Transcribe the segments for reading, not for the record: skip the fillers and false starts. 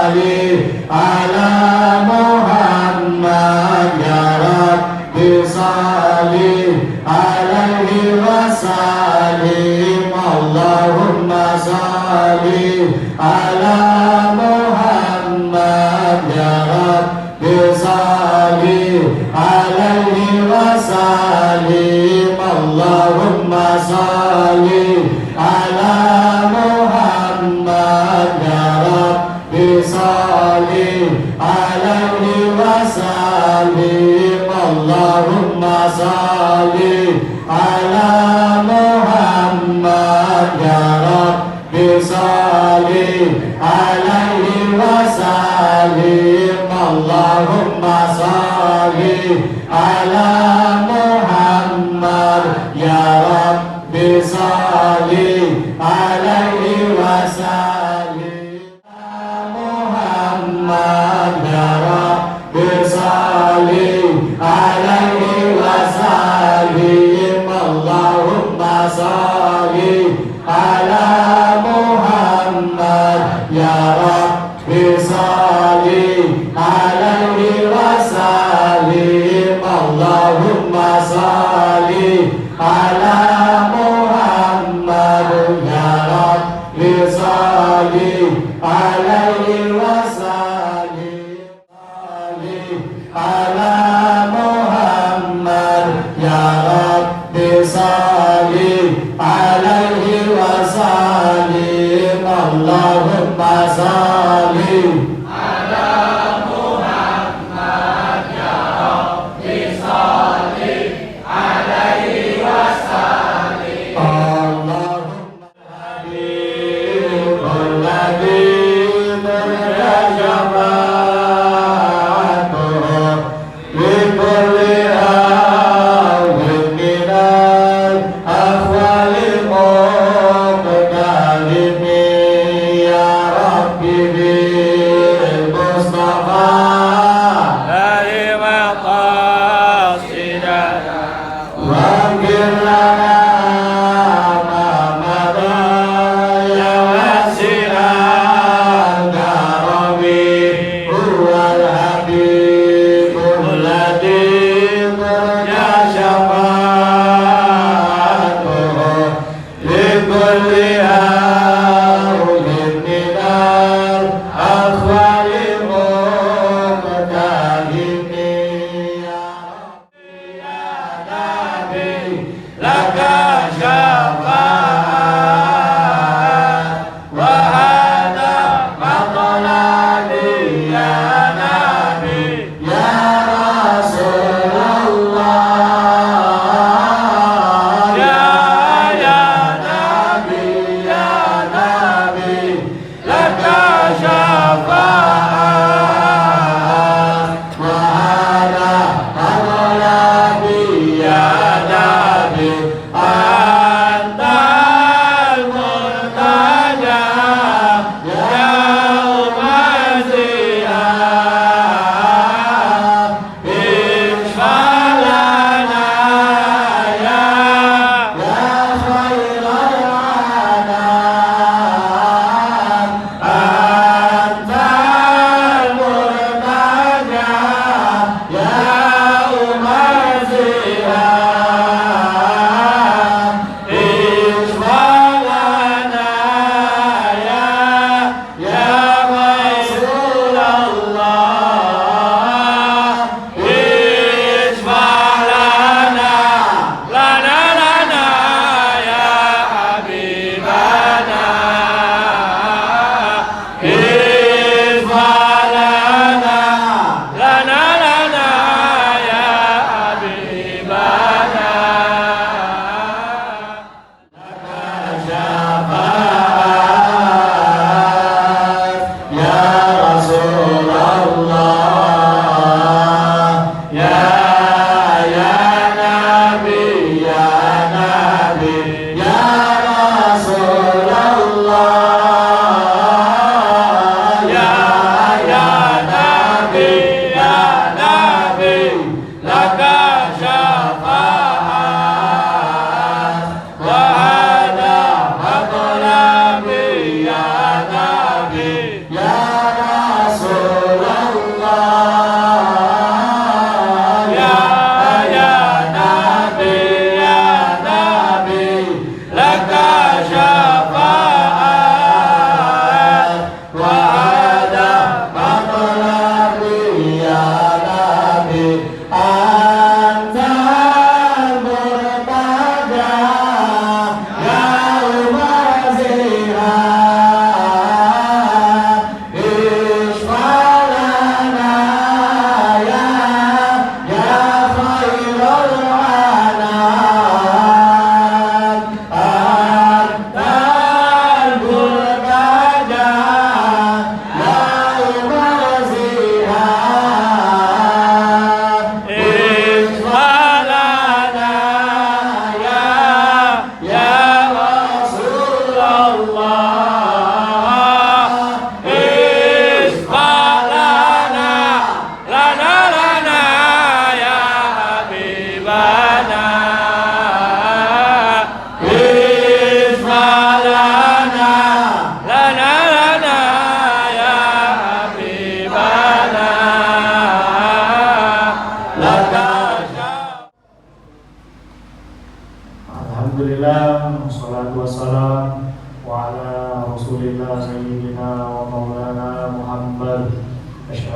على محمد يا رب صل عليه وسلم اللهم صل على محمد يا رب صل عليه وسلم اللهم صل على محمد يا رب صل عليه وسلم اللهم صل على محمد يا رب صل عليه وسلم اللهم صل على محمد يا رب صل عليه وسلم محمد يا رب صل عليه وسلم اللهم صل على محمد يا رب صل عليه وسلم اللهم صل على محمد يا رب صل عليه وسلم على محمد يا رب صل عليه وسلم اللهم صل على محمد يا رب صل عليه وسلم اللهم حبيب الذي ترجى شفاعته بكل أمر من الأحوال مقتدم يا ربي بالمصطفى دائما قاصدنا واغفر لنا ما مضى يا واسع الكرم هو الحبيب الذي ترجى شفاعته لكل هول من الأخوال مقتدم يا ربي يا نبي لك شفاعة وهذا مطلبي يا نبي يا رسول الله يا نبي لك شفاعة وهذا مطلبي يا نبي أنت المرتجى يوم الزيادة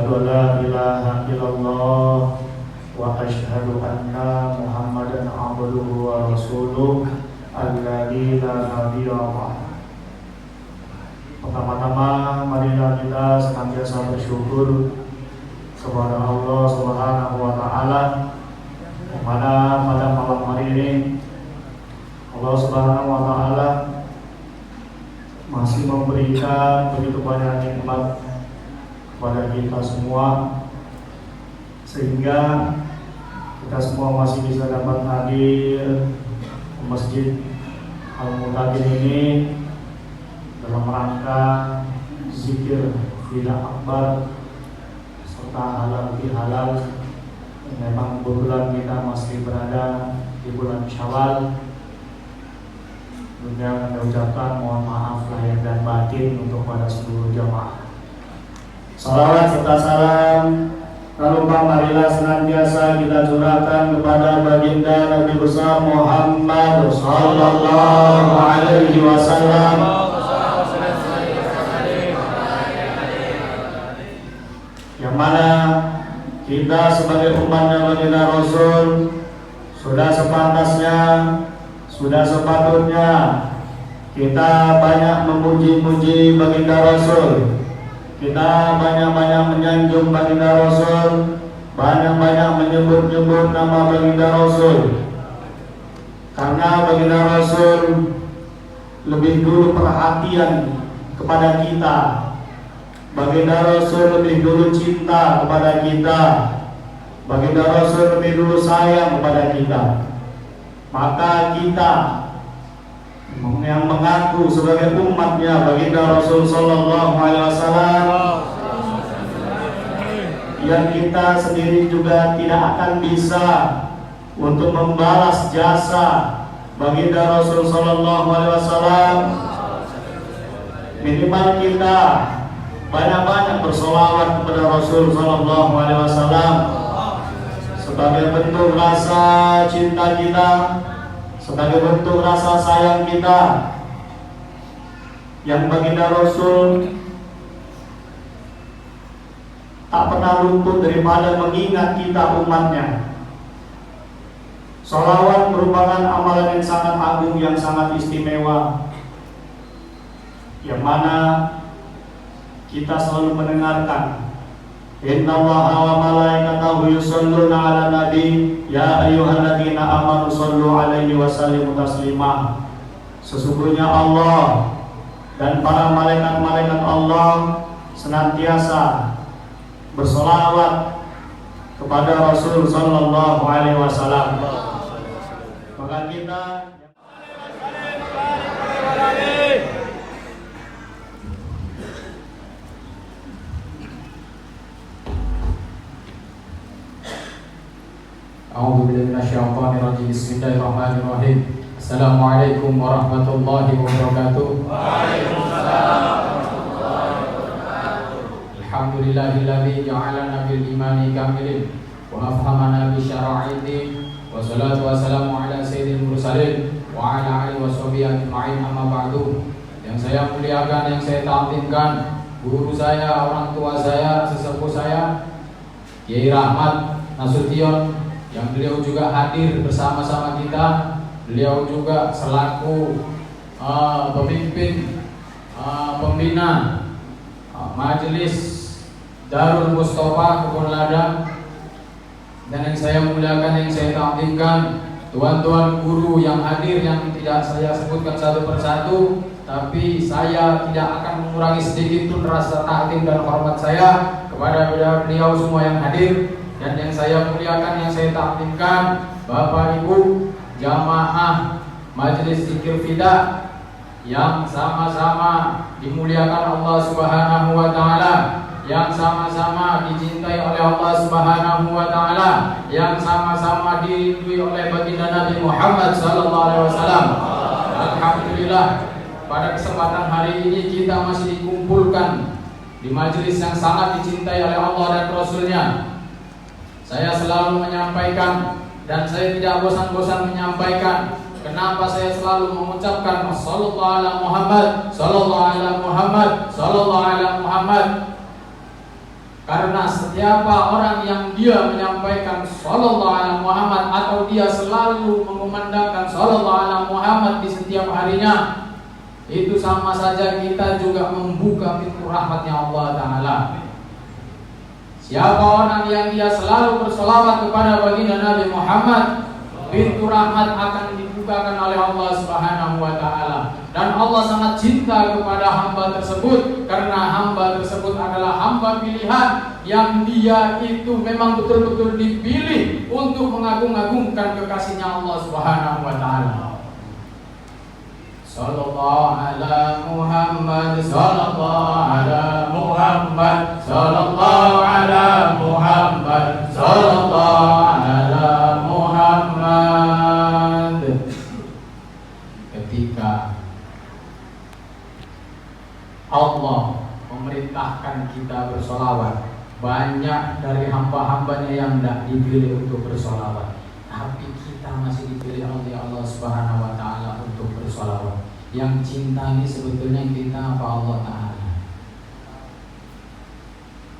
Asyhadu la ilaha illallah wa asyhadu anna Muhammadan abduhu wa rasuluh alladzi la nabiyya ba'dahu. Pertama-tama marilah kita senantiasa bersyukur kepada Allah Subhanahu wa taala pada malam hari ini Allah Subhanahu wa taala masih memberikan begitu banyak nikmat kepada kita semua, sehingga kita semua masih bisa dapat hadir ke Masjid Al-Muqaddim ini dalam rangka zikir Fida Akbar serta halal bihalal. Memang kebetulan kita masih berada di bulan Syawal. Tentunya kami ucapkan mohon maaf lahir dan batin untuk pada seluruh jamaah. Salawat serta salam tak lupa marilah senantiasa kita curahkan kepada baginda Nabi besar Muhammad sallallahu alaihi wasallam, yang mana kita sebagai umatnya baginda Rasul sudah sepantasnya, sudah sepatutnya kita banyak memuji-muji baginda Rasul. Kita banyak-banyak menyanjung baginda Rasul, banyak-banyak menyebut-nyebut nama baginda Rasul. Karena baginda Rasul lebih dulu perhatian kepada kita. Baginda Rasul lebih dulu cinta kepada kita. Baginda Rasul lebih dulu sayang kepada kita. Maka kita yang mengaku sebagai umatnya baginda Rasul sallallahu alaihi wasallam, yang kita sendiri juga tidak akan bisa untuk membalas jasa baginda Rasul sallallahu alaihi wasallam, minimal kita banyak-banyak bersolawat kepada Rasul sallallahu alaihi wasallam sebagai bentuk rasa cinta kita, sebagai bentuk rasa sayang kita, yang baginda Rasul tak pernah luput daripada mengingat kita umatnya. Sholawat merupakan amalan yang sangat agung, yang sangat istimewa, yang mana kita selalu mendengarkan Innallaha wa malaikatahu yusholluna 'alan nabi ya ayyuhalladzina amanu shollu 'alaihi wa sallimu taslima. Sesungguhnya Allah dan para malaikat-malaikat Allah senantiasa bersolawat kepada Rasul sallallahu alaihi wasallam. Maka kita A'udzu billahi minasyaitonir rajim. Bismillahirrahmanirrahim. Assalamualaikum warahmatullahi wabarakatuh. Waalaikumsalam. Alhamdulillahilladzi ja'alana bil imani kamilin wa afhamana bi syara'i din wa salatu wassalamu ala sayyidil mursalin wa ala alihi washabihi ajma'in, amma ba'du. Yang saya muliakan, yang saya ta'zimkan, guru saya, orang tua saya, sesepuh saya, Kiai Rahmat Nasution, yang beliau juga hadir bersama-sama kita. Beliau juga selaku pemimpin pembina Majelis Darul Mustafa Kebun Ladang. Dan yang saya muliakan, yang saya ta'zimkan, tuan-tuan guru yang hadir, yang tidak saya sebutkan satu persatu, tapi saya tidak akan mengurangi sedikit pun rasa ta'zim dan hormat saya kepada beliau semua yang hadir. Dan yang saya muliakan, yang saya ta'zimkan, Bapak Ibu jamaah Majelis Zikir Fida yang sama-sama dimuliakan Allah Subhanahu wa taala, yang sama-sama dicintai oleh Allah Subhanahu wa taala, yang sama-sama dirindui oleh baginda Nabi Muhammad sallallahu alaihi wasallam. Alhamdulillah, pada kesempatan hari ini kita masih dikumpulkan di majelis yang sangat dicintai oleh Allah dan Rasulnya. Saya selalu menyampaikan, dan saya tidak bosan-bosan menyampaikan, kenapa saya selalu mengucapkan sallallahu ala Muhammad, sallallahu ala Muhammad, sallallahu ala Muhammad. Karena setiap orang yang dia menyampaikan sallallahu alaihi Muhammad atau dia selalu mengumandangkan sallallahu alaihi Muhammad di setiap harinya, itu sama saja kita juga membuka pintu rahmatnya Allah Ta'ala. Siapa orang yang dia selalu bersolawat kepada baginda Nabi Muhammad, pintu rahmat akan dibukakan oleh Allah Subhanahu wa Ta'ala. Dan Allah sangat cinta kepada hamba tersebut, karena hamba tersebut adalah hamba pilihan yang dia itu memang betul-betul dipilih untuk mengagung-agungkan kekasihnya Allah Subhanahu wa Ta'ala. Sallallahu ala Muhammad, sallallahu ala Muhammad, sallallahu ala Muhammad, sallallahu ala Muhammad. Ketika Allah memerintahkan kita bersolawat, banyak dari hamba-hambanya yang tidak dipilih untuk bersolawat, tapi kita masih dipilih oleh Allah Subhanahu wa Ta'ala untuk bersolawat. Yang cinta ini sebetulnya kita apa Allah Ta'ala?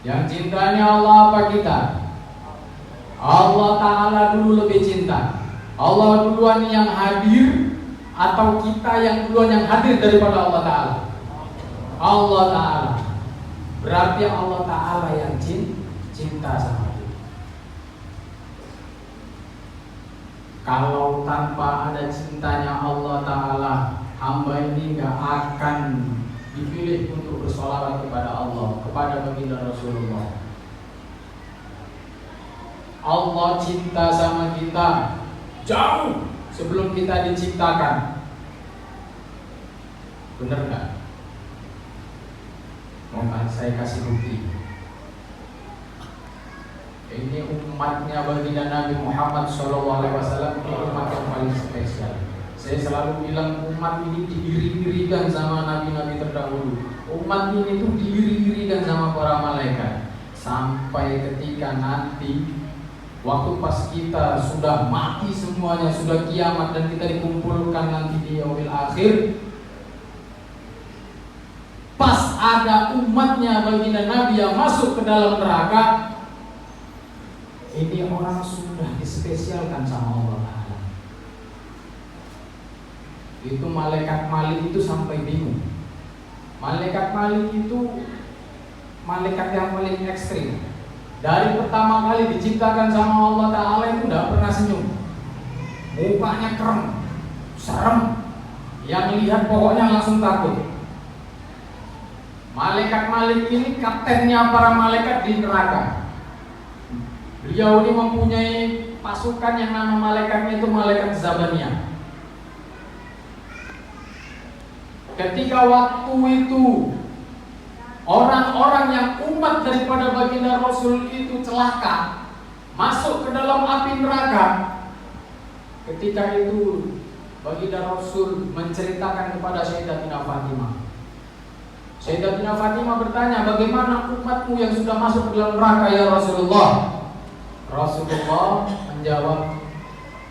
Yang cintanya Allah apa kita? Allah Ta'ala dulu lebih cinta. Allah duluan yang hadir atau kita yang duluan yang hadir daripada Allah Ta'ala? Allah Ta'ala. Berarti Allah Ta'ala yang cinta sama kita. Kalau tanpa ada cintanya Allah Ta'ala, hamba ini gak akan dipilih untuk bersolawat kepada Allah, kepada baginda Rasulullah. Allah cinta sama kita jauh sebelum kita diciptakan. Benar gak? Mau saya kasih bukti. Ini umatnya baginda Nabi Muhammad SAW, umat yang paling spesial. Saya selalu bilang umat ini diiri-irikan sama nabi-nabi terdahulu. Umat ini tuh diiri-irikan sama para malaikat. Sampai ketika nanti waktu pas kita sudah mati semuanya, sudah kiamat dan kita dikumpulkan nanti di yaumil akhir, pas ada umatnya baginda Nabi yang masuk ke dalam neraka, ini orang sudah dispesialkan sama Allah Ta'ala. Itu malaikat Malik itu sampai bingung. Malaikat Malik itu malaikat yang paling ekstrim. Dari pertama kali diciptakan sama Allah Ta'ala itu tidak pernah senyum. Mukanya kerem, serem. Yang lihat pokoknya langsung takut. Malaikat Malik ini kaptennya para malaikat di neraka. Beliau ini mempunyai pasukan yang nama malaikatnya itu malaikat Zabaniyah. Ketika waktu itu orang-orang yang umat daripada baginda Rasul itu celaka, masuk ke dalam api neraka. Ketika itu baginda Rasul menceritakan kepada Sayyidatina Fatimah. Sayyidatina Fatimah bertanya, bagaimana umatmu yang sudah masuk ke dalam neraka ya Rasulullah? Rasulullah menjawab,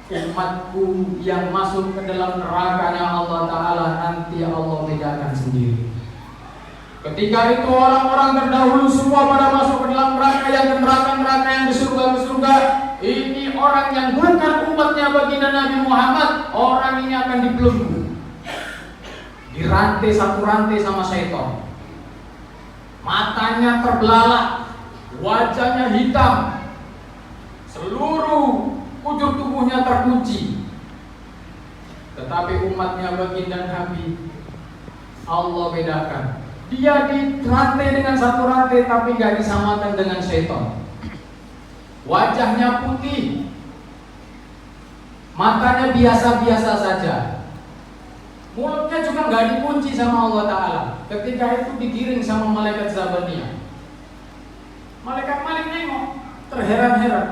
umatku yang masuk ke dalam nerakanya Allah Ta'ala nanti Allah bedakan sendiri. Ketika itu orang-orang terdahulu semua pada masuk ke dalam neraka, yang ke neraka-neraka, yang di surga-surga. Ini orang yang bukan umatnya baginda Nabi Muhammad, orang ini akan dibelenggu, dirantai satu rantai sama syaitan. Matanya terbelalak, wajahnya hitam, seluruh ujung tubuhnya terkunci. Tetapi umatnya baginda Nabi Allah bedakan. Dia dirantai dengan satu rantai tapi gak disamakan dengan syaitan. Wajahnya putih, matanya biasa-biasa saja, mulutnya juga gak dikunci sama Allah Ta'ala. Ketika itu digiring sama malaikat Zabaniyah. Malaikat Malik nengok, terheran-heran.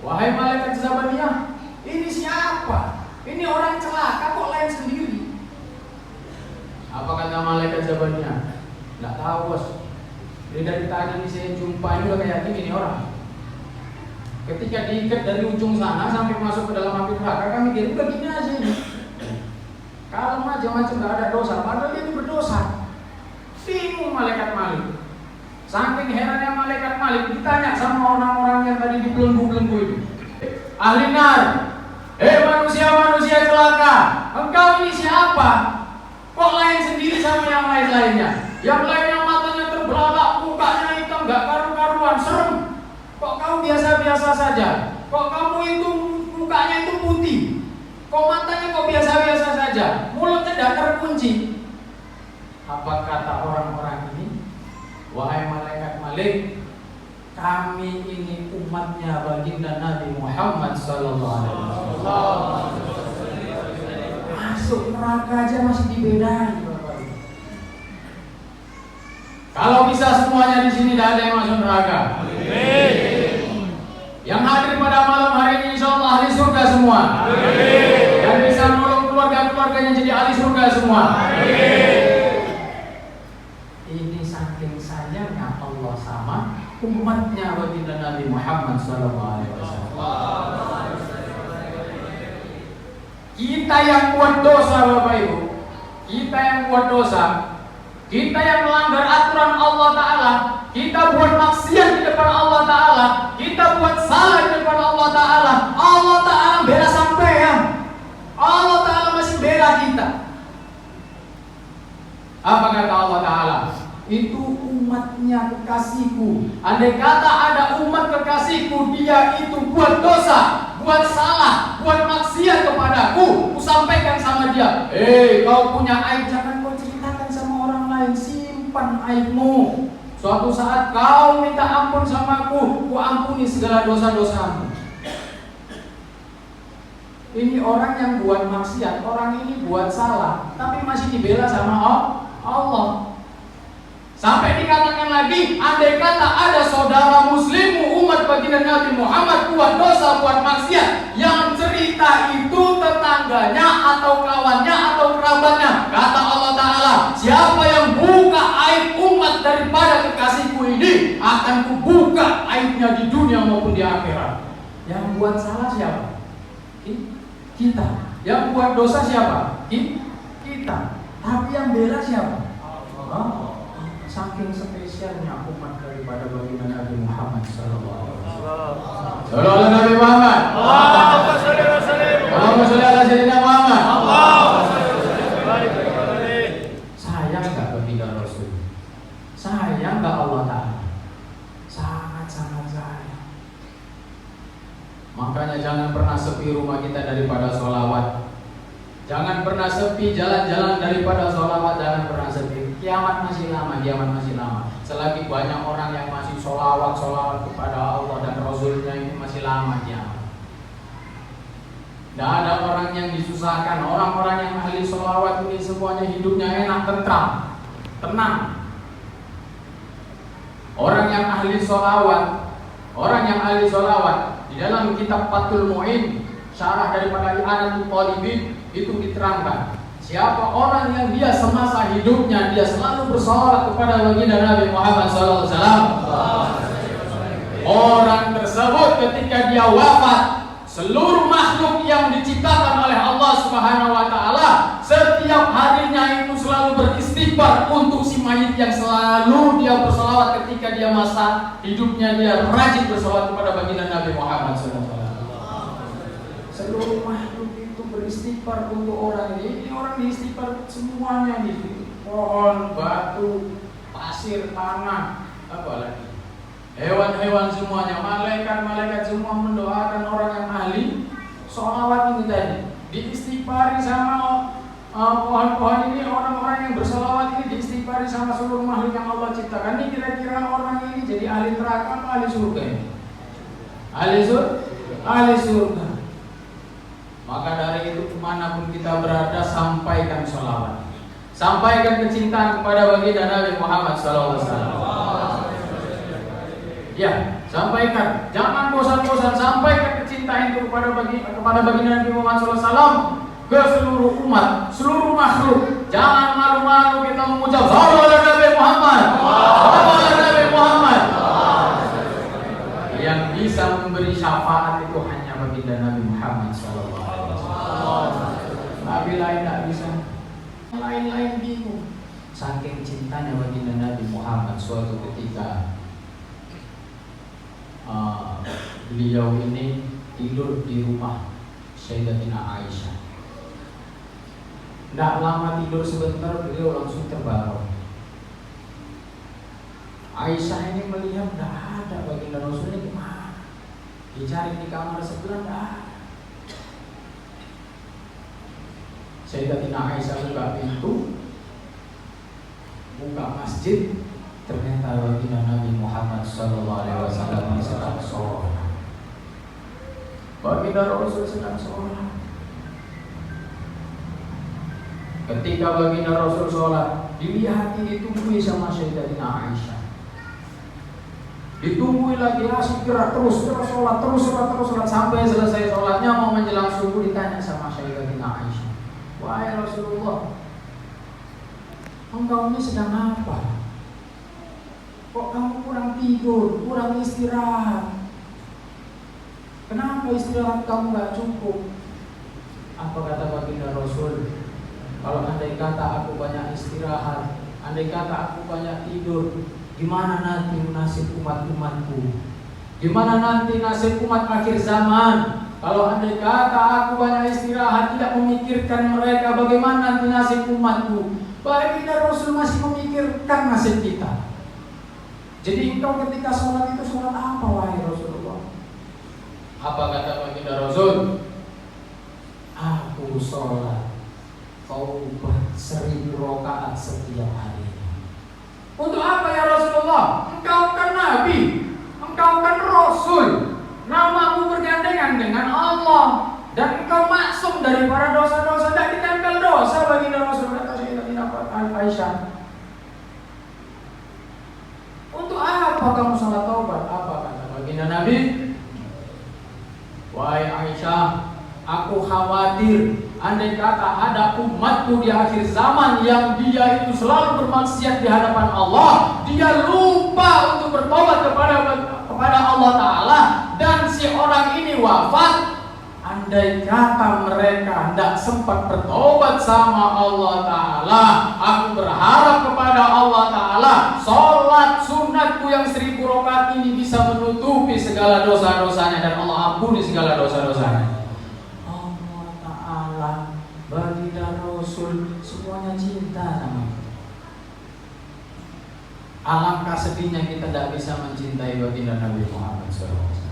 Wahai malaikat Zabaniyah, ini siapa? Ini orang celaka kok lain sendiri. Apa kata malaikat Zabaniyah? Nggak tahu bos. Ini dari tadi ini saya jumpa ini udah kayak gini nih orang. Ketika diikat dari ujung sana sampai masuk ke dalam api neraka, kami kira udah gini aja ini. Kalau macam-macam nggak ada dosa, padahal dia itu berdosa. Bingung malaikat Malik. Saking herannya malaikat Malik ditanya sama orang-orang yang tadi dibelenggu-belenggu itu. Ahli nar, manusia-manusia celaka, engkau ini siapa? Kok lain sendiri sama yang lain-lainnya? Yang lainnya matanya terbelalak, mukanya hitam, gak karu-karuan, serem. Kok kamu biasa-biasa saja? Kok kamu itu mukanya itu putih? Kok matanya kok biasa-biasa saja? Mulutnya tidak terkunci. Apa kata orang-orang ini? Wahai malaikat Malik, kami ini umatnya baginda Nabi Muhammad sallallahu alaihi wasallam. Masuk neraka aja masih dibedain, Bapak. Kalau bisa semuanya di sini tidak ada yang masuk neraka. Amin. Yang hadir pada malam hari ini insyaallah ahli surga semua. Amin. Dan bisa menolong keluarga-keluarganya jadi ahli surga semua. Amin. Ini saking sayangnya Allah sama umatnya baginda Nabi Muhammad sallallahu alaihi wasallam. Kita yang buat dosa, Bapak Ibu, kita yang buat dosa, kita yang melanggar aturan Allah Ta'ala, kita buat maksiat di depan Allah Ta'ala, kita buat salah di depan Allah Ta'ala, Allah Ta'ala bela sampean, Allah Ta'ala masih bela kita. Apa kata Allah Ta'ala? Itu umatnya kekasihku. Andai kata ada umat kekasihku, dia itu buat dosa, buat salah, buat maksiat kepadaku, ku sampaikan sama dia, kau punya aib, jangan kau ceritakan sama orang lain, simpan aibmu. Suatu saat kau minta ampun sama aku ampuni segala dosa-dosamu. Ini orang yang buat maksiat, orang ini buat salah, tapi masih dibela sama Allah. Sampai dikatakan lagi, andai kata ada saudara muslimmu umat baginda Nabi Muhammad buat dosa, buat maksiat, yang cerita itu tetangganya atau kawannya atau kerabatnya, kata Allah Ta'ala, siapa yang buka aib umat daripada kekasihku ini, akan kubuka aibnya di dunia maupun di akhirat. Yang buat salah siapa? Kita. Yang buat dosa siapa? Kita. Tapi yang bela siapa? Allah. Saking spesialnya umat daripada baginda Nabi Muhammad sallallahu alaihi wasallam. Sallallahu Nabi Muhammad. Allahumma shalli wa sallim. Allahumma shalli ala sayyidina Muhammad. Allahumma shalli wa sallim. Sayang enggak baginda Rasul? Sayang enggak Allah Ta'ala? Sangat-sangat sayang. Makanya jangan pernah sepi rumah kita daripada sholawat. Jangan pernah sepi jalan-jalan daripada sholawat, jangan pernah sepi. Kiamat masih lama, kiamat masih lama. Selagi banyak orang yang masih sholawat kepada Allah dan Rasulnya, ini masih lama kiamat. Tidak ada orang yang disusahkan. Orang-orang yang ahli sholawat ini semuanya hidupnya enak, tentram, tenang. Orang yang ahli sholawat di dalam kitab Fathul Mu'in, syarah daripada I'anatul Talibin, itu diterangkan, siapa orang yang dia semasa hidupnya dia selalu bersolawat kepada baginda Nabi Muhammad SAW, orang tersebut ketika dia wafat, seluruh makhluk yang diciptakan oleh Allah Subhanahu Wa Taala setiap harinya itu selalu beristighfar untuk si mayit yang selalu dia bersolawat ketika dia masa hidupnya, dia rajin bersolawat kepada baginda Nabi Muhammad SAW. Seluruh makhluk itu beristighfar untuk orang ini. Ini orang diistighfar semuanya di pohon, batu, pasir, tanah, apa lagi? Hewan-hewan semuanya, malaikat-malaikat semua mendoakan orang yang ahli sholawat ini tadi. Diistighfari sama pohon-pohon ini, orang-orang yang bersolawat ini diistighfari sama seluruh makhluk yang Allah ciptakan. Ini kira-kira orang ini jadi ahli neraka atau ahli surga? Ahli surga. Maka dari itu kemanapun kita berada, sampaikan sholawat, sampaikan kecintaan kepada baginda Nabi Muhammad SAW. Ya, sampaikan, jangan bosan-bosan, sampaikan kecintaan itu kepada baginda Nabi Muhammad SAW ke seluruh umat, seluruh makhluk. Jangan malu-malu kita mengucap sallallahu alaihi Nabi Muhammad, sallallahu alaihi Nabi Muhammad. Yang bisa memberi syafaat itu hanya baginda Nabi Muhammad SAW. Nabi lain tak bisa, lain-lain bingung. Saking cinta Cintanya baginda Nabi Muhammad suatu ketika beliau ini tidur di rumah Sayyidatina Aisyah. Tidak lama tidur sebentar beliau langsung terbangun. Aisyah ini melihat tidak ada baginda Rasul ini kemana. Dicari di kamar sebelah tidak ada. Sayyidatina Aisyah buka pintu, buka masjid, ternyata baginda Nabi Muhammad SAW sedang sholat. Baginda Rasul sedang sholat. Ketika baginda Rasul sholat, dilihat ditunggu sama Sayyidatina Aisyah. Ditunggu lagi, asik gerak terus sholat sampai selesai sholatnya mau menjelang subuh ditanya sama Sayyidatina Aisyah, wahai Rasulullah, engkau ini sedang apa? Kok kamu kurang tidur, kurang istirahat? Kenapa istirahat kamu gak cukup? Apa kata baginda Rasul? Kalau andai kata aku banyak istirahat, andai kata aku banyak tidur, gimana nanti nasib umat-umatku? Gimana nanti nasib umat akhir zaman? Kalau andai kata aku banyak istirahat, tidak memikirkan mereka, bagaimana nanti nasib umatku? Baginda Rasul masih memikirkan nasib kita. Jadi engkau ketika sholat itu sholat apa wahai Rasulullah? Apa kata baginda Rasul? Aku sholat kau 1000 rakaat setiap hari. Untuk apa ya Rasulullah? Engkau kan Nabi, engkau kan Rasul, namamu bergandengan dengan Allah, dan engkau maksum dari para dosa-dosa, tidak ditempel dosa baginda Rasul. Kata Sayyidatina Aisyah, untuk apa kamu salat taubat? Apa kata baginda Nabi? Wahai Aisyah, aku khawatir andai kata ada umatku di akhir zaman yang dia itu selalu bermaksiat di hadapan Allah, dia lupa untuk bertobat kepada Allah Ta'ala, dan si orang ini wafat. Andai kata mereka tidak sempat bertobat sama Allah Ta'ala, aku berharap kepada Allah Ta'ala sholat sunatku yang 1000 rakaat ini bisa menutupi segala dosa-dosanya, dan Allah ampuni segala dosa-dosanya. Allah Ta'ala, baginda Rasul, semuanya cinta sama kita. Alangkah sedihnya kita tidak bisa mencintai baginda Nabi Muhammad SAW.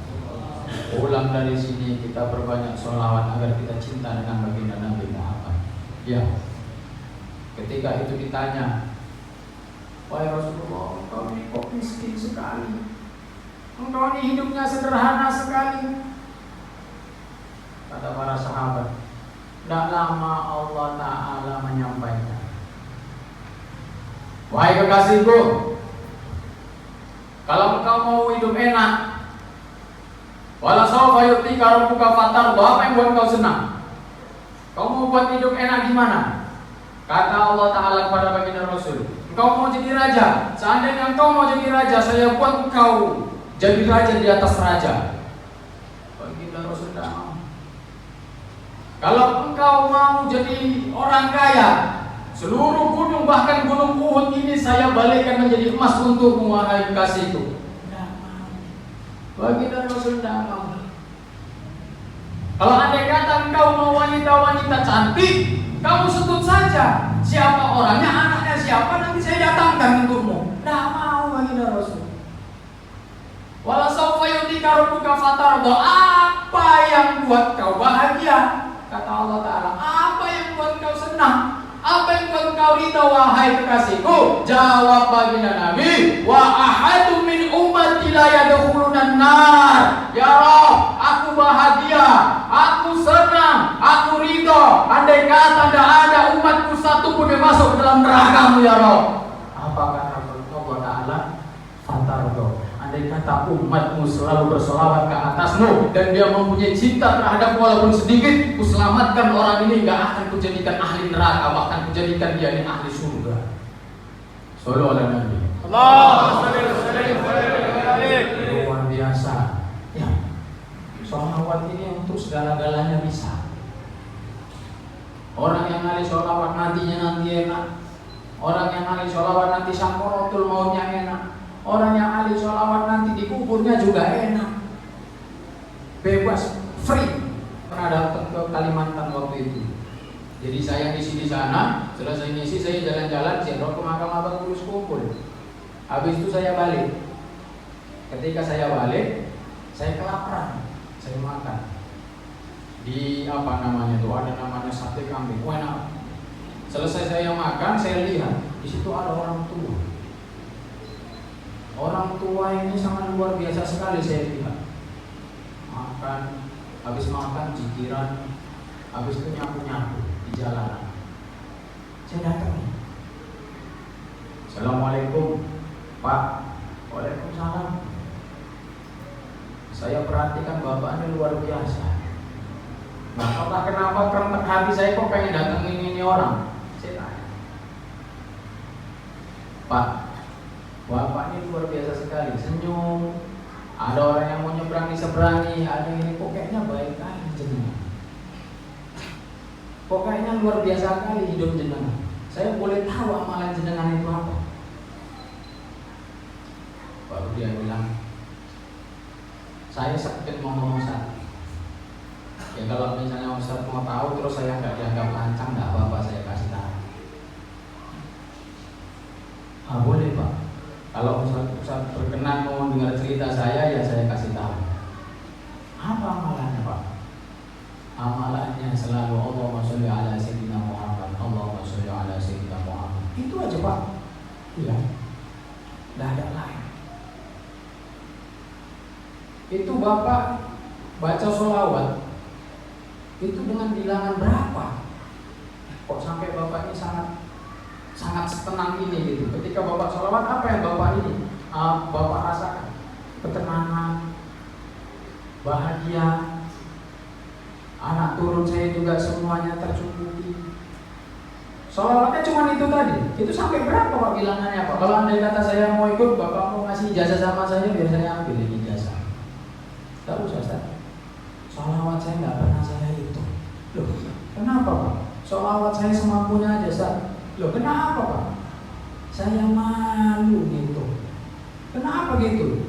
Ulang dari sini kita perbanyak sholawat agar kita cinta dengan baginda Nabi Muhammad. Ya, ketika itu ditanya, wahai Rasulullah, engkau ini kok miskin sekali, engkau ini hidupnya sederhana sekali. Kata para sahabat, tidak lama Allah Ta'ala menyampaikan, wahai kekasihku, kalau engkau mau hidup enak, wala sawfa yu'tika rabbuka fatarda, apa yang buat kau senang? Kau mau buat hidup enak gimana? Kata Allah Ta'ala kepada baginda Rasul, engkau mau jadi raja, seandainya engkau mau jadi raja, saya buat engkau jadi raja di atas raja. Baginda Rasul tidak mau. Kalau engkau mau jadi orang kaya, seluruh gunung, bahkan gunung Uhud ini saya balikkan menjadi emas untukmu wahai kekasihku. Baginda Rasul tidak mau. Kalau andai kata engkau mau wanita-wanita cantik, kamu sebut saja siapa orangnya, anaknya siapa, nanti saya datangkan untukmu. Tidak mau baginda Rasul. Wala sawfa yu'tika rabbuka fatarda, apa yang buat kau bahagia? Kata Allah Ta'ala, apa yang buat kau senang? Apa yang buat kau ridha wahai kekasihku? Jawab baginda Nabi, wa ahadu min ummati la yadkhulunan nar. Ya Rabb, aku bahagia, aku senang, aku ridha andai kata tidak ada umatku satu pun yang masuk ke dalam neraka-Mu ya Rabb. Apa kata Allah Ta'ala? Fatardo, andai kata umatmu selalu bersolawat ke atasmu dan dia mempunyai cinta terhadap walaupun sedikit, ku selamatkan orang ini, gak akan kujadikan ahli neraka, bahkan kujadikan dia ini ahli surga. Sallallahu alaihi wasallam. Luar biasa. Ya, sholawat ini untuk segala-galanya bisa. Orang yang ngali sholawat nantinya nanti enak. Orang yang ngali sholawat nanti nanti sakaratul mautnya enak. Orang yang ahli sholawat nanti di kuburnya juga enak. Bebas, free. Pernah datang ke Kalimantan waktu itu. Jadi saya ngisi di sana, selesai ngisi saya jalan-jalan ziarah ke makam Abang Kulus Kumpul. Habis itu saya balik. Ketika saya balik, saya kelaparan, saya makan. Di apa namanya tuh, ada namanya sate kambing, enak. Selesai saya makan, saya lihat di situ ada orang tua. Orang tua ini sangat luar biasa sekali saya lihat. Makan, habis makan jikiran, habis itu nyapu-nyapu di jalanan. Saya datang. Assalamualaikum, Pak. Waalaikumsalam. Saya perhatikan bapak ini luar biasa. Nah, entah kenapa kerentak hati saya kok pengen datengin ini orang. Saya tanya, Pak, bapak ini luar biasa sekali, senyum. Ada orang yang mau nyebrang diseberangi, ada yang ini kok kayaknya baik kali jenengan. Kok kayaknya luar biasa kali hidup jenengan. Saya boleh tahu amalan jenengan itu apa? Baru dia bilang, saya sakit mau ngomong satu. Ya kalau misalnya Ustaz mau tahu terus saya nggak dianggap lancang, nggak apa-apa, saya kasih tahu. Boleh Pak. Kalau Ustaz berkenan mau dengar cerita saya, ya saya kasih tahu. Apa amalannya Pak? Amalannya selalu Allahumma sholli ala sayyidina Muhammad, Allahumma sholli ala sayyidina Muhammad. Itu aja Pak. Iya. Nggak ada lain. Itu Bapak baca sholawat itu dengan bilangan berapa? Kok sampai Bapak ini sangat tenang ini gitu. Ketika Bapak sholawat, apa yang Bapak ini Bapak rasakan? Ketenangan, bahagia. Anak turun saya juga semuanya tercukupi. Sholawatnya cuma itu tadi. Itu sampai berapa Pak bilangannya Pak? Kalau andai kata saya mau ikut, Bapak mau ngasih ijazah sama saya, biar saya ambil ijazah. Tidak usah Ustaz. Sholawat saya nggak pernah saya hitung. Loh, kenapa Pak? Sholawat saya semampunya aja Ustaz. Loh, kenapa Pak? Saya malu gitu. Kenapa gitu?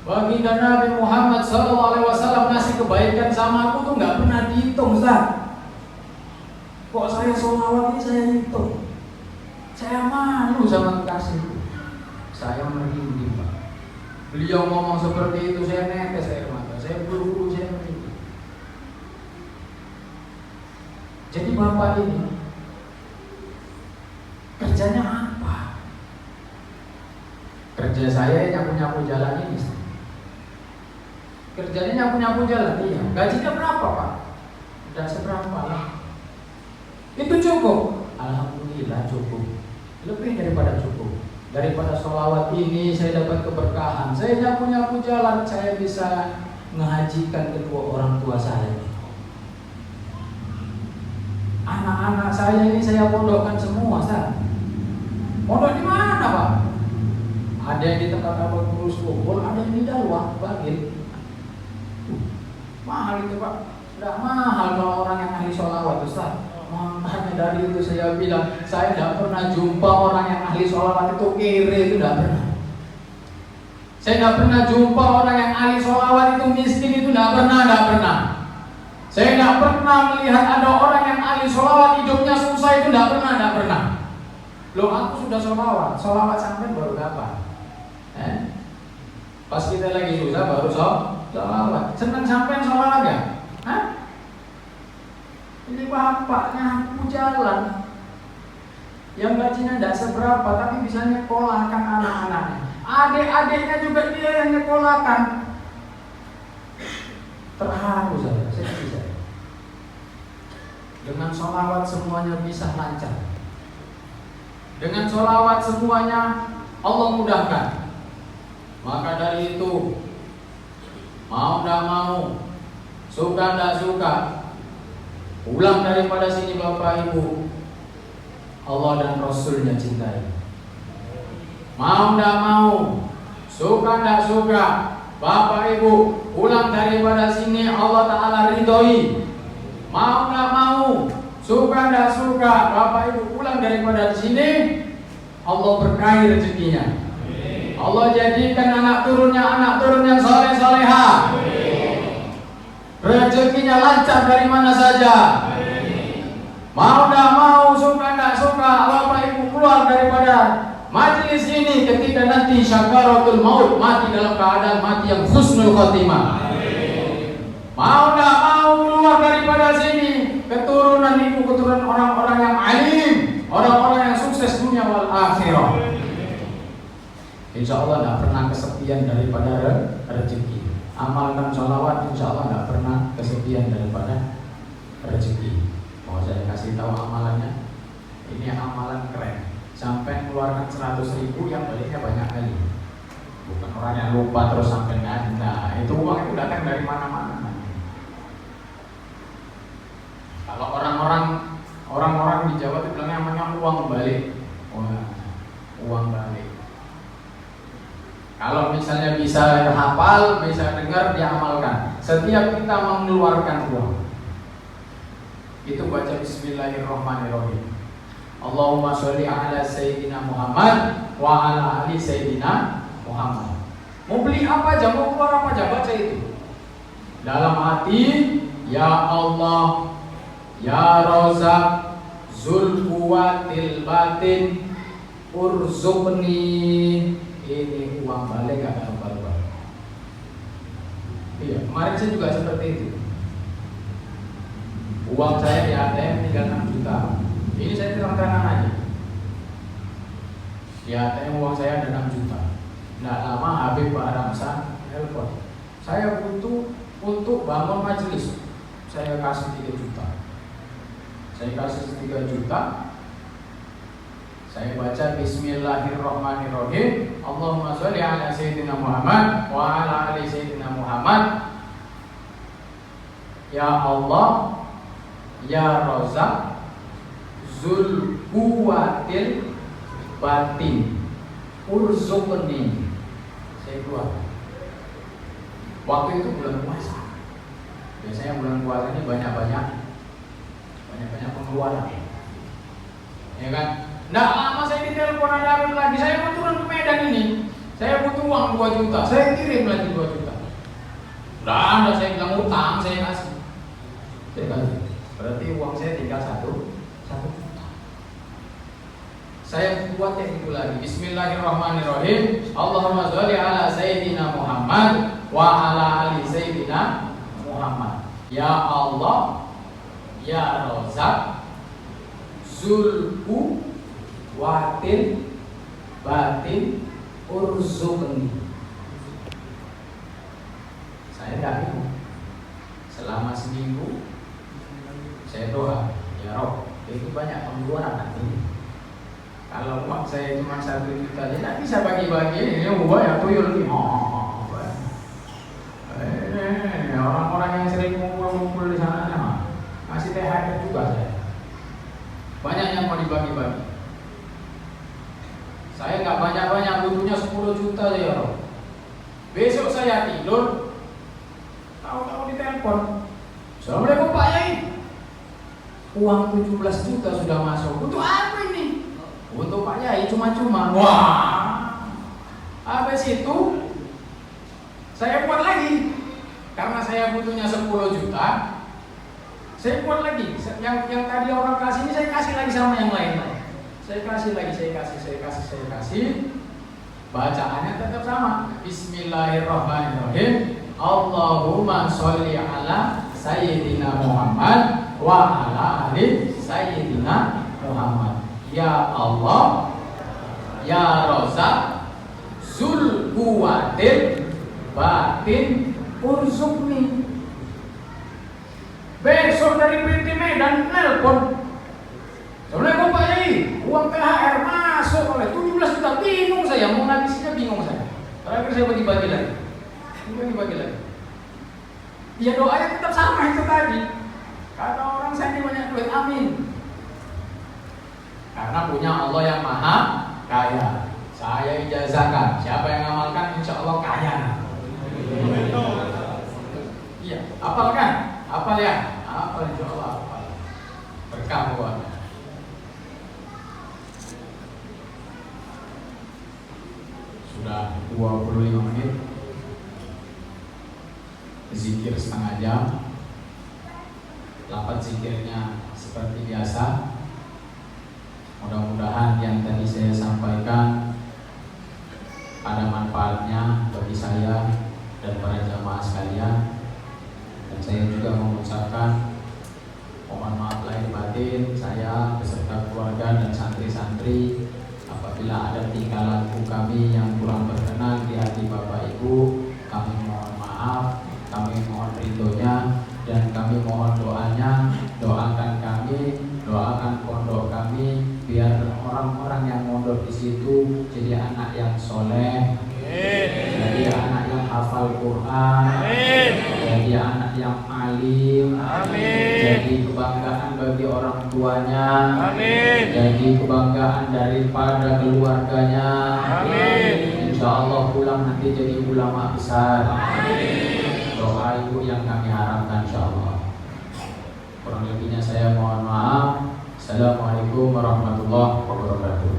Baginda Nabi Muhammad SAW ngasih kebaikan sama aku tuh nggak pernah dihitung Ustaz. Kok saya sholawat ini saya hitung? Saya malu sama kekasihku. Saya merinding Pak. Beliau ngomong seperti itu, saya netes air mata, saya buru-buru, saya merinding. Jadi Bapak ini kerjanya apa? Kerja saya nyapu-nyapu jalan ini. Kerjanya nyapu-nyapu jalan, iya. Gajinya berapa Pak? Udah seberapa lah. Itu cukup? Alhamdulillah cukup. Lebih daripada cukup. Daripada sholawat ini saya dapat keberkahan. Saya nyapu-nyapu jalan, saya bisa menghajikan kedua orang tua saya. Anak-anak saya ini saya pondokkan semua, Ustaz. Pondok di mana, Pak? Ada yang di tempat Abang Kulus Kumpul, ada yang di Dalwah, Bagil. Mahal itu Pak. Tidak mahal kalau orang yang ahli sholawat, Ustaz. Makanya dari itu saya bilang, saya tidak pernah jumpa orang yang ahli sholawat itu kere, itu tidak pernah. Saya tidak pernah jumpa orang yang ahli sholawat itu miskin, itu tidak pernah. Saya tidak pernah melihat ada orang yang ahli sholawat hidupnya susah, itu tidak pernah. Loh, aku sudah sholawat sampai baru kapan? Pas kita lagi susah baru sholawat. Senang sampai sholawat ya? Ini bapaknya aku jalan, yang gajinya tidak seberapa tapi bisa nyekolahkan anak-anaknya. Adik-adiknya juga dia yang nyekolahkan. Terharu saya bisa. Dengan sholawat semuanya bisa lancar. Dengan sholawat semuanya Allah mudahkan. Maka dari itu, mau tidak mau, suka tidak suka, pulang daripada sini Bapak Ibu, Allah dan Rasulnya cintai. Mau tidak mau, suka tidak suka, Bapak Ibu, pulang daripada sini Allah Ta'ala ridhoi. Mau tidak mau, suka tidak suka, Bapak Ibu pulang daripada sini Allah berkahi rezekinya. Allah jadikan anak turun yang soleh-soleha. Rezekinya lancar dari mana saja. Mau tidak mau, suka tidak suka, Bapak Ibu keluar daripada majelis ini ketika nanti syakaratul maut, mati dalam keadaan mati yang husnul khotimah. Mau tidak mau keluar daripada sini, keturunan itu keturunan orang-orang yang alim, orang-orang yang sukses dunia wal akhirah. Insya Allah tidak pernah kesepian daripada rezeki. Amalkan sholawat, insya Allah tidak pernah kesepian daripada rezeki. Mau saya kasih tahu amalannya, ini amalan keren. Sampai keluarkan 100.000 yang baliknya banyak kali. Bukan orang yang lupa terus sampai nggak ada. Itu uang itu datang dari mana-mana. Kalau orang-orang di Jawa itu bilangnya namanya uang balik. Uang balik. Kalau misalnya bisa hafal, bisa dengar, diamalkan. Setiap kita mengeluarkan uang, itu baca Bismillahirrahmanirrahim. Allahumma sholli ala Sayyidina Muhammad wa ala ali Sayyidina Muhammad. Mau beli apa aja, mau keluar apa aja, baca itu. Dalam hati, ya Allah, ya Razak, Zul Quwatil Batin, Urzuqni. Ini uang balik gak ada balik. Iya, kemarin saya juga seperti itu. Uang saya di ATM tinggal 6 juta. Ini saya terang-terangan aja. Di ATM uang saya ada 6 juta. Nggak lama Habib Pak Ramsa telepon. Saya butuh untuk bangun majelis. Saya kasih 3 juta. Saya kasih 3 juta. Saya baca Bismillahirrahmanirrahim. Allahumma sholli ala Sayyidina Muhammad wa ala ali Sayyidina Muhammad. Ya Allah, ya Razak, Zul Quwatil Batin, Urzuqni. Saya keluar. Waktu itu bulan puasa. Biasanya bulan puasa ini banyak-banyak pengeluaran. Ya kan? Nggak lama saya ditelepon ada Habib lagi. Saya mau turun ke Medan ini. Saya butuh uang 2 juta. Saya kirim lagi 2 juta. Udah ada, saya bilang utang, saya kasih. Berarti uang saya tinggal 1 juta. Saya buat yang itu lagi. Bismillahirrahmanirrahim. Allahumma sholli ala Sayyidina Muhammad wa ala ali Sayyidina Muhammad. Ya Allah, ya Razak, Zulku Watin Batin Urzuqni. Saya tidak bingung. Selama seminggu saya doa, ya Rob, itu banyak pengeluaran nanti. Kalau uang saya cuma 1 juta, tidak bisa bagi-bagi. Ini uang ya tuyul nih. Orang-orang yang sering ngumpul di sana masih THR juga saya. Banyak yang mau dibagi-bagi. Saya nggak banyak-banyak, butuhnya 10 juta ya Rob. Besok saya tidur, tahu-tahu ditelepon. Assalamualaikum Pak Yai. Uang 17 juta sudah masuk. Untuk apa ini? Untuk Pak Yai cuma-cuma. Wah. Habis itu saya buat lagi. Karena saya butuhnya 10 juta. Saya buat lagi. Yang tadi orang kasih ini saya kasih lagi sama yang lain. Saya kasih lagi, saya kasih. Bacaannya tetap sama. Bismillahirrahmanirrahim. Allahumma sholli ala Sayyidina Muhammad wa ala ali Sayyidina Muhammad. Ya Allah, ya Razak, Zul Quwatil Batin Urzuqni. Besok dari PT Medan nelpon. Assalamualaikum Pak Yai, uang THR masuk oleh 17 juta. Bingung saya, mau ngabisinya bingung saya. Terakhir saya bagi-bagi lagi. Ya doanya tetap sama itu tadi. Kata orang saya ini banyak duit, amin. Karena punya Allah yang maha kaya. Saya ijazahkan, siapa yang ngamalkan insya Allah kaya. Iya, hafal kan? Hafal ya? Hafal insya Allah hafal. Berkah buat. zikir setengah jam. Lafaz zikirnya seperti biasa. Mudah-mudahan yang tadi saya sampaikan ada manfaatnya bagi saya dan para jamaah sekalian. Dan saya juga mengucapkan mohon maaf lahir batin saya beserta keluarga dan santri-santri apabila ada tingkah laku kami yang kurang berkenan di hati Bapak Ibu. Kami mohon maaf, kami mohon ridhonya, dan kami mohon doanya. Doakan kami, doakan pondok kami, biar orang-orang yang mondok di situ jadi anak yang soleh, jadi anak yang hafal Quran, jadi anak yang alim, jadi kebanggaan bagi orang tuanya, jadi kebanggaan daripada keluarganya. Insya Allah pulang nanti jadi ulama besar. Doa itu yang kami harapkan insya Allah. Kurang lebihnya saya mohon maaf. Assalamualaikum warahmatullahi wabarakatuh.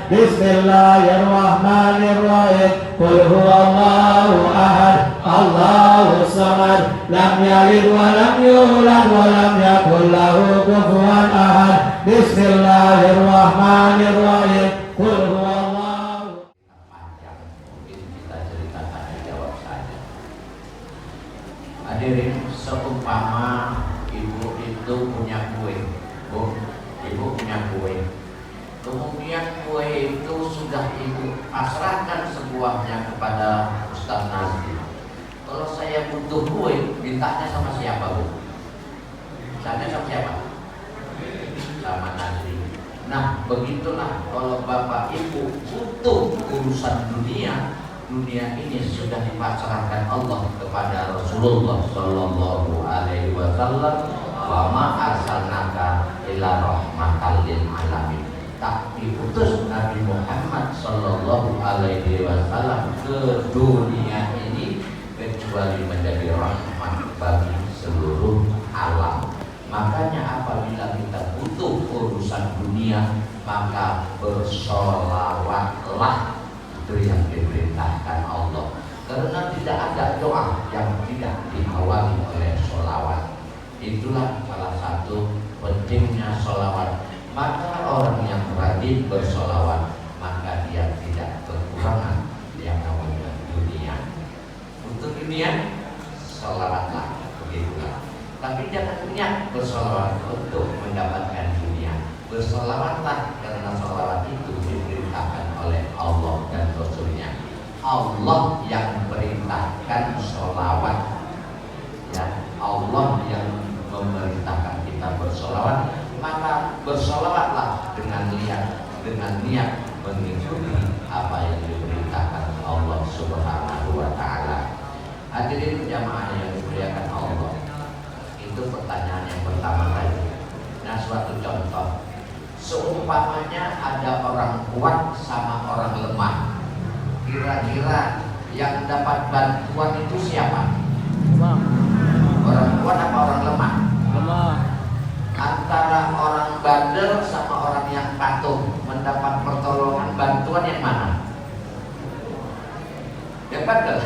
Bismillahirrahmanirrahim. qul huwallahu ahad Allahus samad lam yalid wa lam yulad wa lam yakul lahu kufuwan ahad. Bismillahirrahmanirrahim. Qul huwallahu. Panjang, mungkin kita ceritakan jawab saja. Hadirin, seumpama ibu itu punya kue, Bu, ibu punya kue. Kemudian kue itu sudah ibu pasrahkan sebuahnya kepada Ustaz Nazri. Kalau saya butuh kue, mintanya sama siapa, Bu? Mintanya sama siapa? Sama Nazri. Nah, begitulah kalau Bapak Ibu butuh urusan dunia ini sudah dipasrahkan Allah kepada Rasulullah Sallallahu Alaihi Wasallam. Wa ma arsalnaka illa rahmatan lil alamin. Tak diutus Nabi Muhammad Sallallahu Alaihi Wasallam ke dunia ini kecuali menjadi rahmat bagi seluruh alam. Makanya apabila kita butuh urusan dunia, maka bersolawatlah, itu yang diperintahkan Allah. Karena tidak ada doa yang tidak diawali oleh solawat. Itulah salah satu pentingnya solawat. Maka orang yang rajin bersolawat, maka dia tidak kekurangan yang namanya dunia. Untuk dunia, solawatlah, begitulah. Tapi jangan niat bersolawat untuk mendapatkan dunia. Bersolawatlah karena solawat itu diperintahkan oleh Allah dan Rasulnya. Allah yang perintahkan solawat, ya, Allah yang memerintahkan kita bersolawat. Maka bersolawatlah dengan niat mengikuti apa yang diperintahkan Allah Subhanahu wa Ta'ala. Hadirin jamaah yang dimuliakan Allah, itu pertanyaan yang pertama tadi. Nah, suatu contoh, seumpamanya ada orang kuat sama orang lemah, kira-kira yang dapat bantuan itu siapa? Orang kuat apa orang lemah? Lemah. Antara orang bandel sama orang yang patuh mendapat pertolongan bantuan yang mana? Yang bandel?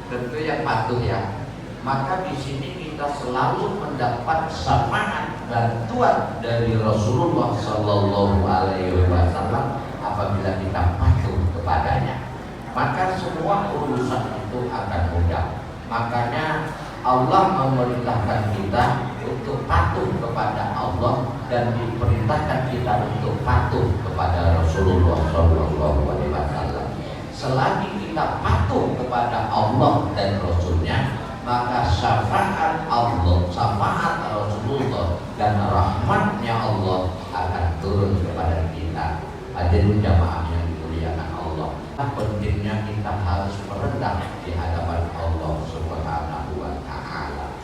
Tentu yang patuh, ya. Maka di sini kita selalu mendapat syafaat bantuan dari Rasulullah Sallallahu Alaihi Wasallam apabila kita patuh kepadanya. Maka semua urusan itu akan mudah. Makanya Allah memerintahkan kita untuk patuh kepada Allah dan diperintahkan kita untuk patuh kepada Rasulullah Sallallahu Alaihi Wasallam. Selagi kita patuh kepada Allah dan Rasulnya, maka syafaat Allah, syafaat Rasulullah dan rahmatnya Allah akan turun kepada kita. Hadirin jamaah yang dimuliakan Allah, pentingnya kita harus merendah di hadapan Allah Subhanahu wa Ta'ala.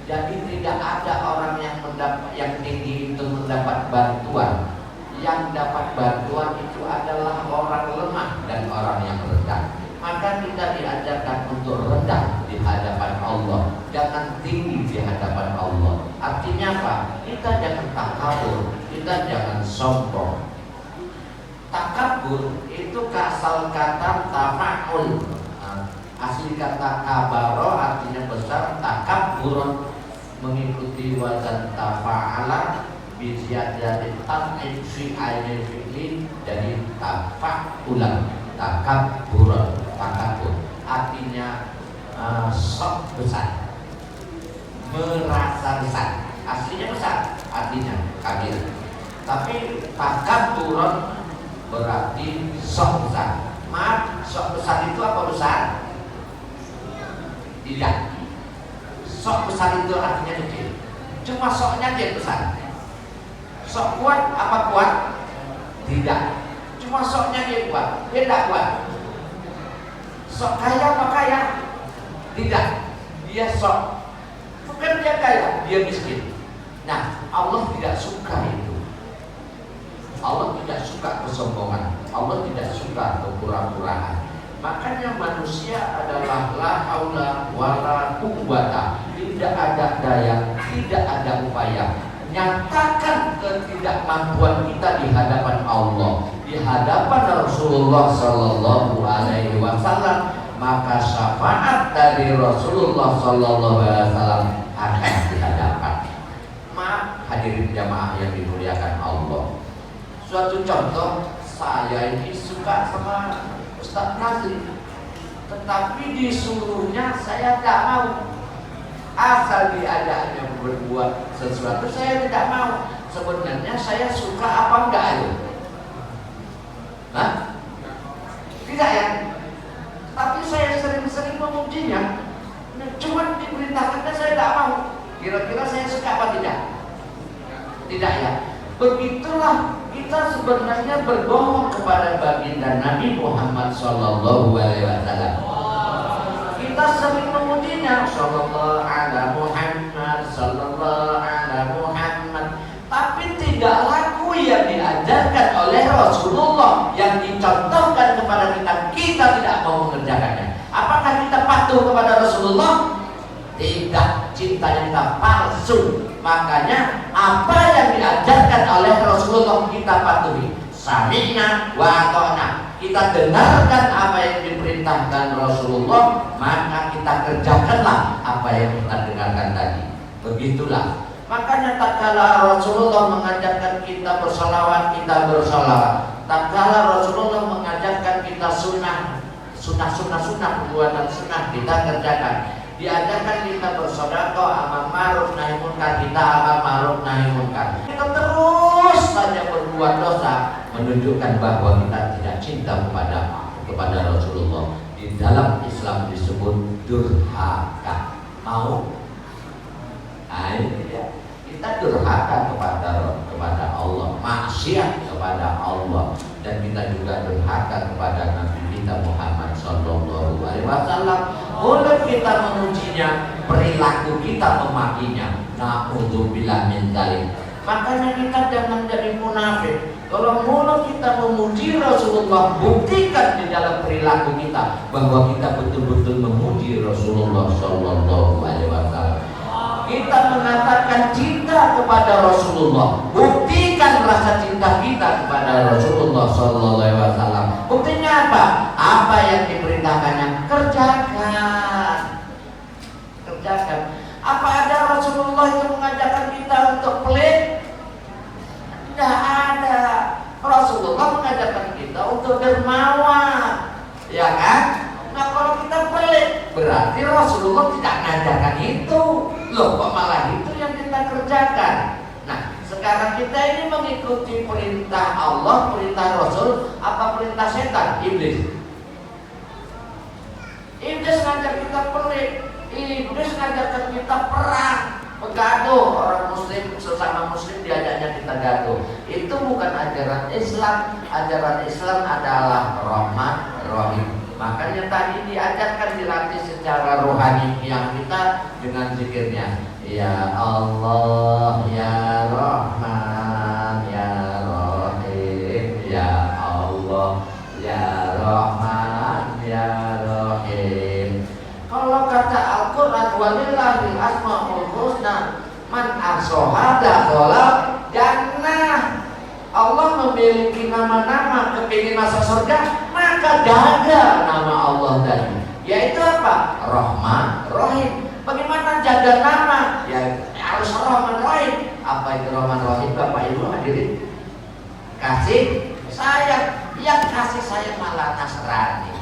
Jadi tidak ada orang yang tinggi itu mendapat bantuan. Yang dapat bantuan itu adalah orang lemah dan orang yang rendah. Maka kita diajarkan untuk rendah di hadapan Allah, jangan tinggi di hadapan Allah. Artinya apa? Kita jangan takabur, kita jangan sombong. Takabur itu asal kata tafa'ul. Asli kata kabaro artinya besar, takaburun mengikuti wazan tafa'ala biziyadatin tan'id fi aini fi'li, jadi tafa'ulan, takaburun, takabur artinya sok besar, merasa besar. Aslinya besar, artinya kabir. Tapi takaburun berarti sok besar. Maaf, sok besar itu apa besar? Tidak. Sok besar itu artinya kecil. Cuma soknya dia besar. Sok kuat apa kuat? Tidak. Cuma soknya dia kuat. Dia tidak kuat. Sok kaya apa kaya? Tidak. Dia sok. Bukan dia kaya, dia miskin. Nah, Allah tidak suka itu. Allah tidak suka kesombongan. Allah tidak suka kepura-puraan. Makanya manusia adalah la haula wala quwwata, tidak ada daya, tidak ada upaya. Nyatakan ketidakmampuan kita di hadapan Allah. di hadapan Rasulullah Sallallahu Alaihi Wasallam, maka syafaat dari Rasulullah Sallallahu Alaihi Wasallam akan dihadapan. Maaf hadirin jamaah yang dimuliakan Allah. Suatu contoh, saya ini suka sama Ustaz Nazri, tetapi disuruhnya saya tidak mau. Asal diajaknya berbuat sesuatu saya tidak mau. Sebenarnya saya suka apa enggak itu? Hah? Tidak ya? Tapi saya sering-sering memujinya. Cuma diperintahkannya saya tidak mau. Kira-kira saya suka apa tidak? Tidak ya? Begitulah kita sebenarnya berbohong kepada baginda Nabi Muhammad Sallallahu Alaihi Wasallam. Kita sering memujinya, Sallallahu ala Muhammad, Sallallahu ala Muhammad, tapi tidak laku yang diajarkan oleh Rasulullah, yang dicontohkan kepada kita, kita tidak mau mengerjakannya. Apakah kita patuh kepada Rasulullah? Tidak, cintanya kita palsu. Makanya apa yang diajarkan oleh Rasulullah kita patuhi. Sami'na wa ata'na. Kita dengarkan apa yang diperintahkan Rasulullah, maka kita kerjakanlah apa yang kita dengarkan tadi. Begitulah. Makanya tak kala Rasulullah mengajarkan kita bersalawat, kita bersalawat. Tak kala Rasulullah mengajarkan kita sunnah, perbuatan sunnah, kita kerjakan. Diajarkan kita bersedekah, amal ma'ruf nahi munkar, kita amal ma'ruf nahi munkar. Kita terus saja berbuat dosa, menunjukkan bahwa kita tidak cinta kepada Rasulullah. Di dalam Islam disebut durhaka. Mau? Ya. Kita durhaka kepada Allah, maksiat kepada Allah, dan kita juga durhaka kepada Nabi kita Muhammad Sallallahu Alaihi Wasallam. Mulut kita memujinya, perilaku kita memakinya. Na'udzubillah min dzalik. Makanya kita jangan jadi munafik. Kalau mulut kita memuji Rasulullah, buktikan di dalam perilaku kita bahwa kita betul-betul memuji Rasulullah Sallallahu Alaihi Wasallam. Kita mengatakan cinta kepada Rasulullah, buktikan rasa cinta kita kepada Rasulullah Sallallahu Alaihi Wasallam. Buktinya apa? Apa yang diperintahkannya kerjakan. Apa ada Rasulullah itu mengajarkan kita untuk pelit? Tidak ada. Rasulullah mengajarkan kita untuk dermawan, ya kan? Nah kalau kita pelit, berarti Rasulullah tidak mengajarkan itu. Loh kok malah itu yang kita kerjakan? Nah sekarang kita ini mengikuti perintah Allah, perintah Rasul, apa perintah setan? Iblis ngajar kita pelit. Iblis ngajarkan kita perang, begaduh. Orang muslim sesama muslim diajaknya kita gaduh. Itu bukan ajaran Islam. Ajaran Islam adalah rahmat rahim. Makanya tadi diajarkan, dilatih secara rohani yang kita dengan zikirnya, ya Allah, ya Rahman, ya Rahim, ya Allah, ya Rahman, ya Rahim. Kalau kata Al-Quran, walillahil asmaul husna, man ahsaha dakhala jannah. Allah memiliki nama-nama, kepingin masuk surga, maka jaga nama Allah tadi, yaitu apa? Rahman, Rahim. Bagaimana jaga nama? Ya harus Rahman, Rahim. Apa itu Rahman, Rahim? Bapak Ibu hadirin, kasih sayang. Yang kasih sayang malah Nasrani.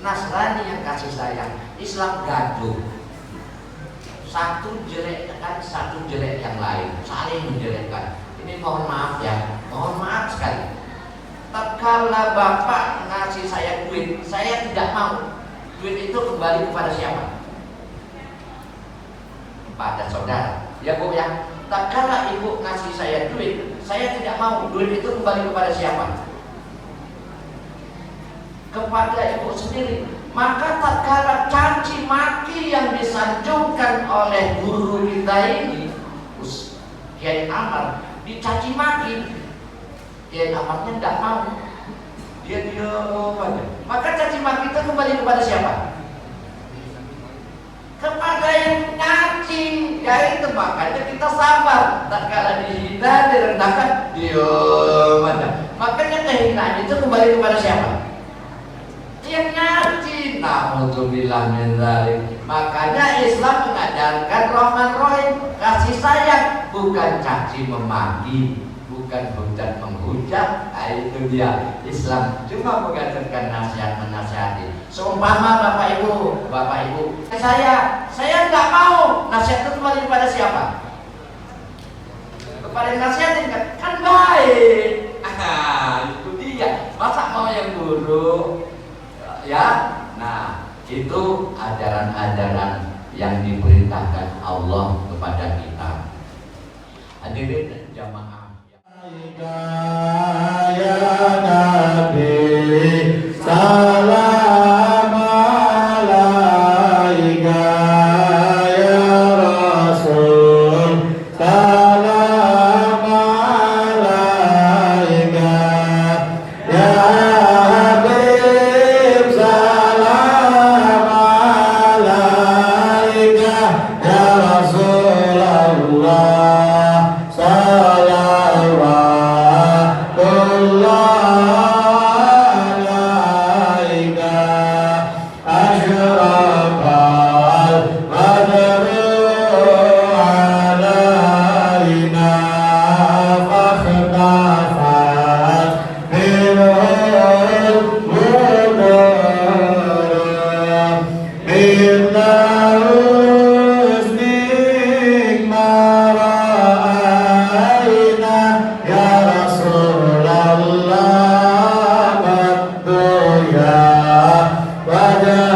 Nasrani yang kasih sayang. Islam gaduh. Satu jelek kan satu jelek yang lain, saling menjelekkan. Ini mohon maaf ya, mohon maaf sekali. Tatkala bapak ngasih saya duit, saya tidak mau. Duit itu kembali kepada siapa? Pada saudara. Ya Bu ya. Tatkala ibu ngasih saya duit, saya tidak mau. Duit itu kembali kepada siapa? Kepada ibu sendiri. Maka tatkala caci maki yang disanjungkan oleh guru kita ini, Kiai Amar, dicaci maki, Kiai Amarnya tidak mau, dia diam aja. Maka caci maki itu kembali kepada siapa? Kepada yang ngaci, yaitu itu, makanya kita sabar. Tak kala dihina, direndahkan, diam aja. Makanya kehinaan itu kembali kepada siapa? Yang ngaji. Na'udzubillah min dzalik. Makanya Islam mengajarkan Rahman Rahim, kasih sayang, bukan caci memaki, bukan hujat menghujat. Itu dia Islam, cuma mengajarkan nasihat menasihati. Seumpama Bapak Ibu, saya nggak mau nasihat itu kembali kepada siapa? Kepada nasihatin kan baik. Itu dia. Masa mau yang buruk? Ya, nah itu ajaran-ajaran yang diperintahkan Allah kepada kita. Hadirin jamaah. Ya Nabi, salam alaika, ya Rasul, salam alaika, ya Habib, salam alaika, ya Rasulullah, Raja